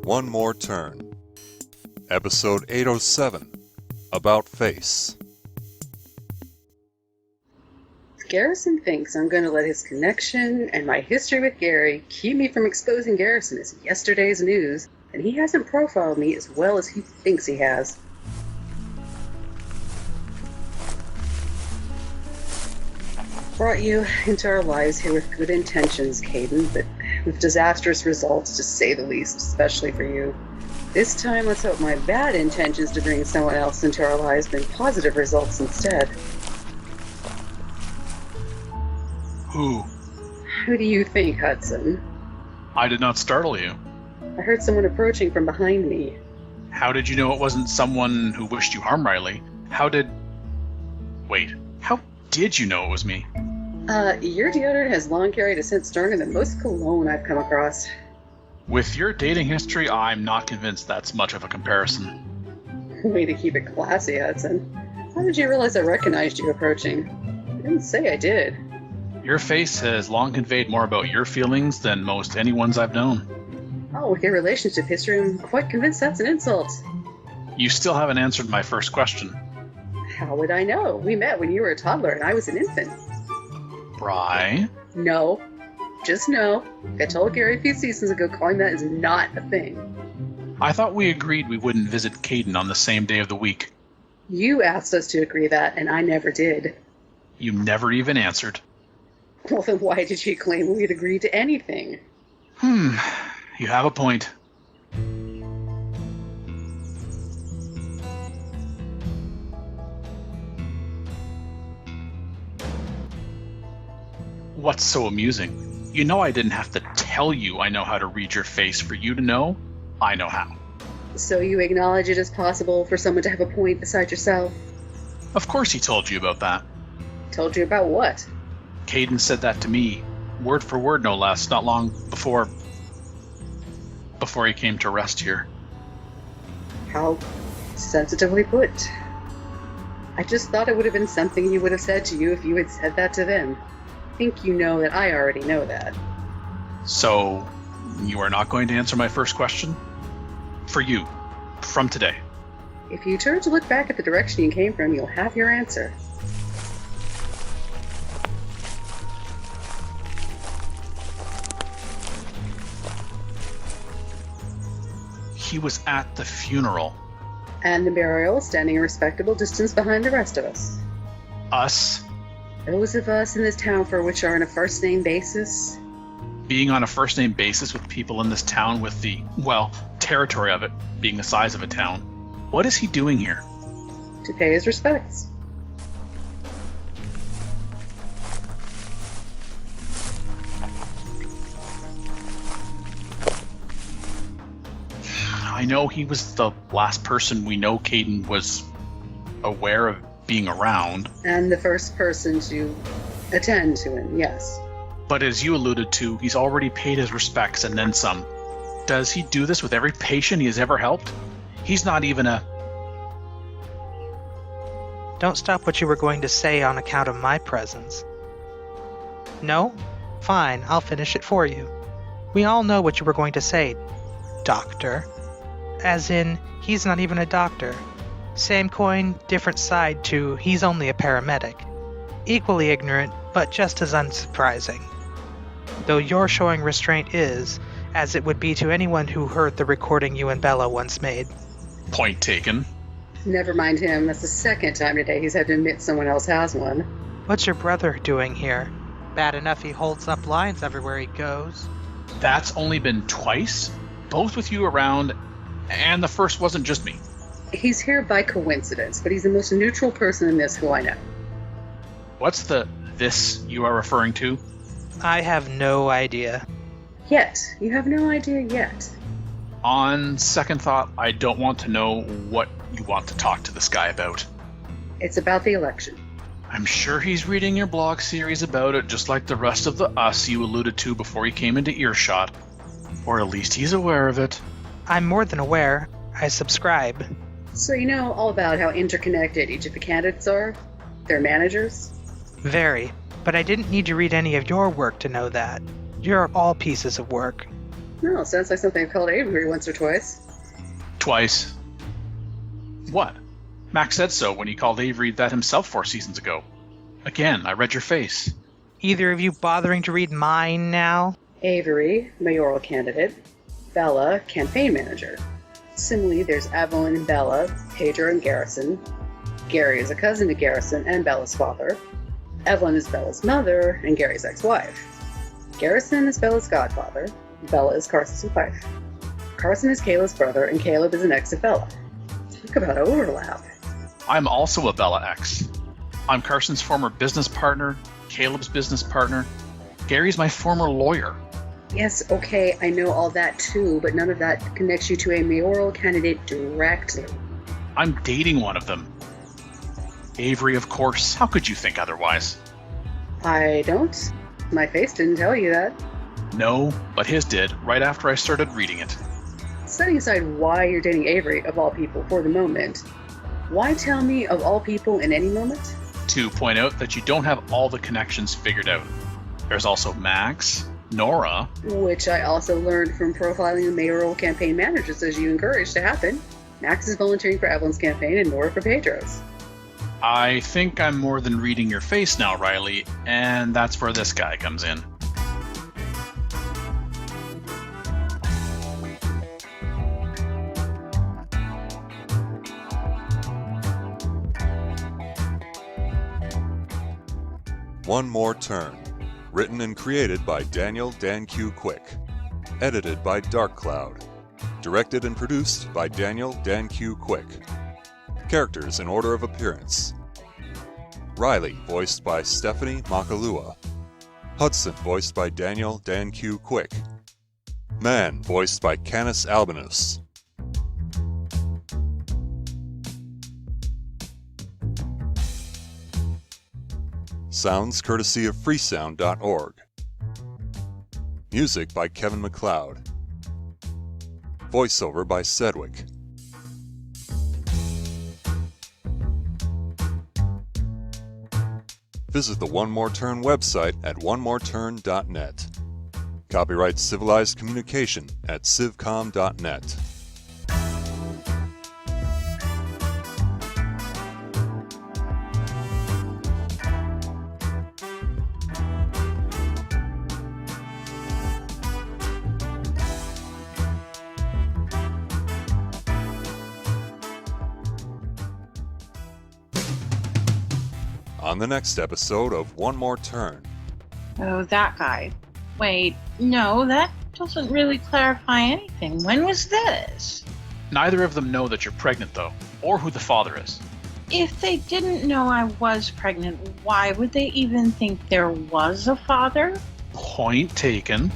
One More Turn. Episode 807, About Face. Garrison thinks I'm going to let his connection and my history with Gary keep me from exposing Garrison as yesterday's news, and he hasn't profiled me as well as he thinks he has. Brought you into our lives here with good intentions, Caden, but with disastrous results, to say the least, especially for you. This time, let's hope my bad intentions to bring someone else into our lives bring positive results instead. Who? Who do you think, Hudson? I did not startle you. I heard someone approaching from behind me. How did you know it wasn't someone who wished you harm, Riley? How did you know it was me? Your deodorant has long carried a scent stronger than most cologne I've come across. With your dating history, I'm not convinced that's much of a comparison. Way to keep it classy, Hudson. How did you realize I recognized you approaching? I didn't say I did. Your face has long conveyed more about your feelings than most anyone's I've known. Oh, with your relationship history, I'm quite convinced that's an insult. You still haven't answered my first question. How would I know? We met when you were a toddler and I was an infant. Bri? No. Just no. I told Gary a few seasons ago calling that is not a thing. I thought we agreed we wouldn't visit Caden on the same day of the week. You asked us to agree that, and I never did. You never even answered. Well, then why did you claim we'd agreed to anything? You have a point. What's so amusing? You know I didn't have to tell you I know how to read your face for you to know I know how. So you acknowledge it as possible for someone to have a point beside yourself? Of course he told you about that. Told you about what? Caden said that to me, word for word no less, not long before he came to rest here. How sensitively put. I just thought it would have been something he would have said to you if you had said that to them. I think you know that I already know that. So, you are not going to answer my first question? For you, from today. If you turn to look back at the direction you came from, you'll have your answer. He was at the funeral. And the burial, standing a respectable distance behind the rest of us. Us? Those of us in this town for which are on a first-name basis. Being on a first-name basis with people in this town with the, territory of it being the size of a town. What is he doing here? To pay his respects. I know he was the last person we know Caden was aware of being around. And the first person to attend to him, yes. But as you alluded to, he's already paid his respects and then some. Does he do this with every patient he has ever helped? He's not even a... Don't stop what you were going to say on account of my presence. No? Fine, I'll finish it for you. We all know what you were going to say, doctor. As in, he's not even a doctor. Same coin, different side to he's only a paramedic. Equally ignorant, but just as unsurprising. Though your showing restraint is, as it would be to anyone who heard the recording you and Bella once made. Point taken. Never mind him. That's the second time today he's had to admit someone else has one. What's your brother doing here? Bad enough he holds up lines everywhere he goes. That's only been twice, both with you around, and the first wasn't just me. He's here by coincidence, but he's the most neutral person in this who I know. What's the this you are referring to? I have no idea. Yet. You have no idea yet. On second thought, I don't want to know what you want to talk to this guy about. It's about the election. I'm sure he's reading your blog series about it, just like the rest of the us you alluded to before he came into earshot. Or at least he's aware of it. I'm more than aware. I subscribe. So you know all about how interconnected each of the candidates are? Their managers? Very. But I didn't need to read any of your work to know that. You're all pieces of work. No, sounds like something I've called Avery once or twice. Twice. What? Max said so when he called Avery that himself 4 seasons ago. Again, I read your face. Either of you bothering to read mine now? Avery, mayoral candidate. Bella, campaign manager. Similarly, there's Evelyn and Bella, Pedro and Garrison. Gary is a cousin to Garrison and Bella's father. Evelyn is Bella's mother and Gary's ex-wife. Garrison is Bella's godfather. Bella is Carson's wife. Carson is Caleb's brother, and Caleb is an ex of Bella. Talk about overlap. I'm also a Bella ex. I'm Carson's former business partner, Caleb's business partner. Gary's my former lawyer. Yes, okay, I know all that too, but none of that connects you to a mayoral candidate directly. I'm dating one of them. Avery, of course. How could you think otherwise? I don't. My face didn't tell you that. No, but his did, right after I started reading it. Setting aside why you're dating Avery, of all people, for the moment, why tell me of all people in any moment? To point out that you don't have all the connections figured out. There's also Max, Nora. Which I also learned from profiling the mayoral campaign managers as you encouraged to happen. Max is volunteering for Evelyn's campaign and Nora for Pedro's. I think I'm more than reading your face now, Riley, and that's where this guy comes in. One More Turn. Written and created by Daniel Dan Q. Quick. Edited by Dark Cloud. Directed and produced by Daniel Dan Q. Quick. Characters in order of appearance. Riley, voiced by Stephanie Makalua. Hudson, voiced by Daniel Dan Q. Quick. Man, voiced by Canis Albinus. Sounds courtesy of freesound.org. Music by Kevin MacLeod. Voiceover by Sedgwick. Visit the One More Turn website at onemoreturn.net. Copyright Civilized Communication at civcom.net. On the next episode of One More Turn. Oh, that guy. Wait, no, that doesn't really clarify anything. When was this? Neither of them know that you're pregnant, though, or who the father is. If they didn't know I was pregnant, why would they even think there was a father? Point taken.